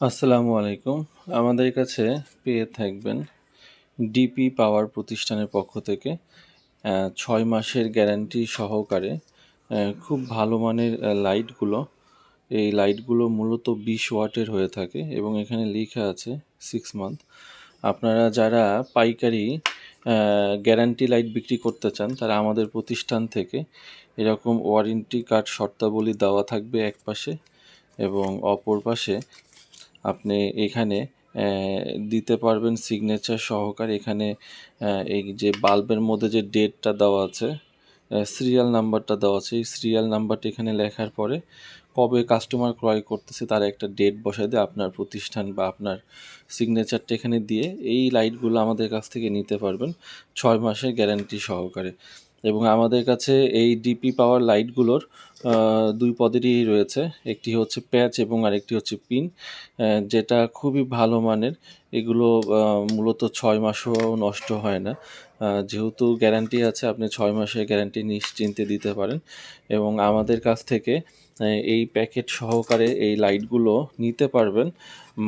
আসসালামু আলাইকুম। আমাদের কাছে পেয়ে থাকবেন ডিপি পাওয়ার প্রতিষ্ঠানের পক্ষ থেকে ৬ মাসের গ্যারান্টি সহকারে খুব ভালো মানের লাইটগুলো। এই লাইটগুলো মূলত ২০ ওয়াটের হয়ে থাকে এবং এখানে লেখা আছে 6 মান্থ। আপনারা যারা পাইকারি গ্যারান্টি লাইট বিক্রি করতে চান তারা আমাদের প্রতিষ্ঠান থেকে এরকম ওয়ারেন্টি কার্ড শর্তাবলী দেওয়া থাকবে এক পাশে এবং অপর পাশে আপনি এখানে দিতে পারবেন সিগনেচার সহকারে। এখানে এই যে বাল্বের মধ্যে যে ডেটটা দেওয়া আছে, সিরিয়াল নাম্বারটা দেওয়া আছে, এই সিরিয়াল নাম্বারটা এখানে লেখার পরে কবে কাস্টমার ক্রয় করতেছে তার একটা ডেট বসায় দিয়ে আপনার প্রতিষ্ঠান বা আপনার সিগনেচারটা এখানে দিয়ে এই লাইটগুলো আমাদের কাছ থেকে নিতে পারবেন ৬ মাসের গ্যারান্টি সহকারে। এবং আমাদের কাছে এই ডিপি পাওয়ার লাইটগুলোর ২ পদেরই রয়েছে। একটি হচ্ছে প্যাচ এবং আরেকটি হচ্ছে পিন, যেটা খুবই ভালো মানের। এগুলো মূলত ৬ মাসও নষ্ট হয় না। যেহেতু গ্যারান্টি আছে, আপনি ৬ মাসের গ্যারান্টি নিশ্চিন্তে দিতে পারেন এবং আমাদের কাছ থেকে এই প্যাকেট সহকারে এই লাইটগুলো নিতে পারবেন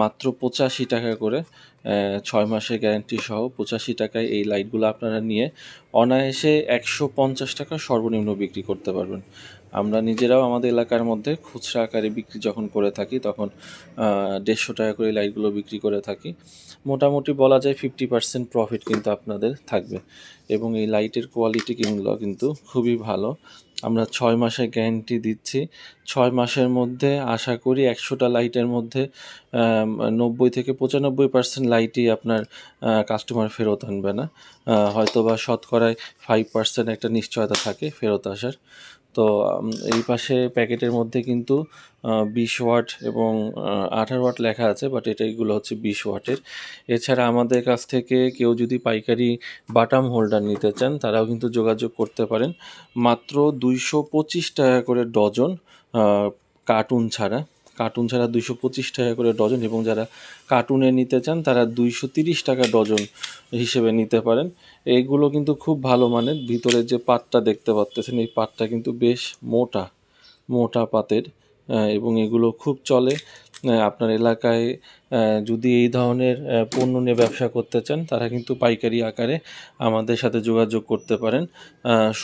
মাত্র ৮৫ টাকা করে। ৬ মাসের গ্যারান্টি সহ ৮৫ টাকায় এই লাইটগুলো আপনারা নিয়ে অনায়াসে ১৫০ টাকা সর্বনিম্ন বিক্রি করতে পারবেন। আমরা নিজেরাও আমাদের এলাকার মধ্যে খুচরা আকারে বিক্রি যখন করে থাকি তখন ১৫০ টাকা করে লাইটগুলো বিক্রি করে থাকি। মোটামুটি বলা যায় 50% প্রফিট কিন্তু আপনাদের থাকবে এবং এই লাইটের কোয়ালিটিগুলো কিন্তু খুবই ভালো। আমরা ৬ মাসের গ্যারান্টি দিচ্ছি। ৬ মাসের মধ্যে আশা করি ১০০টা লাইটের মধ্যে ৯০ থেকে ৯৫% লাইটই আপনার কাস্টমার ফেরত আনবে না। হয়তোবা শতকরায় 5% একটা নিশ্চয়তা থাকে ফেরত আসার। তো এই পাশে প্যাকেটের মধ্যে কিন্তু ২০ ওয়াট এবং ১৮ ওয়াট লেখা আছে, বাট এগুলো হচ্ছে ২০ ওয়াটের। এছাড়া আমাদের কাছ থেকে কেউ যদি পাইকারি বাটাম হোল্ডার নিতে চান তারাও কিন্তু যোগাযোগ করতে পারেন। মাত্র ২২৫ টাকা করে ডজন, কার্টুন ছাড়া। কার্টুন ছাড়া ২২৫ টাকা করে ডজন এবং যারা কার্টুনে নিতে চান তারা ২৩০ টাকা ডজন হিসেবে নিতে পারেন। এইগুলো কিন্তু খুব ভালো মানের। ভিতরের যে পাতটা দেখতে পাচ্তেছেন এই পাতটা কিন্তু বেশ মোটা মোটা পাতের এবং এগুলো খুব চলে। আপনার এলাকায় যদি এই ধরনের পণ্য নিয়ে ব্যবসা করতে চান তারা কিন্তু পাইকারি আকারে আমাদের সাথে যোগাযোগ করতে পারেন।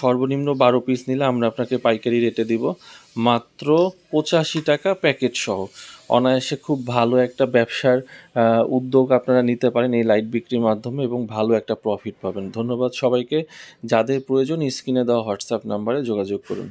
সর্বনিম্ন ১২ পিস নিলে আমরা আপনাকে পাইকারি রেটে দিব মাত্র ৮৫ টাকা প্যাকেট সহ। অনায়াসে খুব ভালো একটা ব্যবসার উদ্যোগ আপনারা নিতে পারেন এই লাইট বিক্রির মাধ্যমে এবং ভালো একটা প্রফিট পাবেন। ধন্যবাদ সবাইকে। যাদের প্রয়োজন স্ক্রিনে দেওয়া হোয়াটসঅ্যাপ নাম্বারে যোগাযোগ করুন।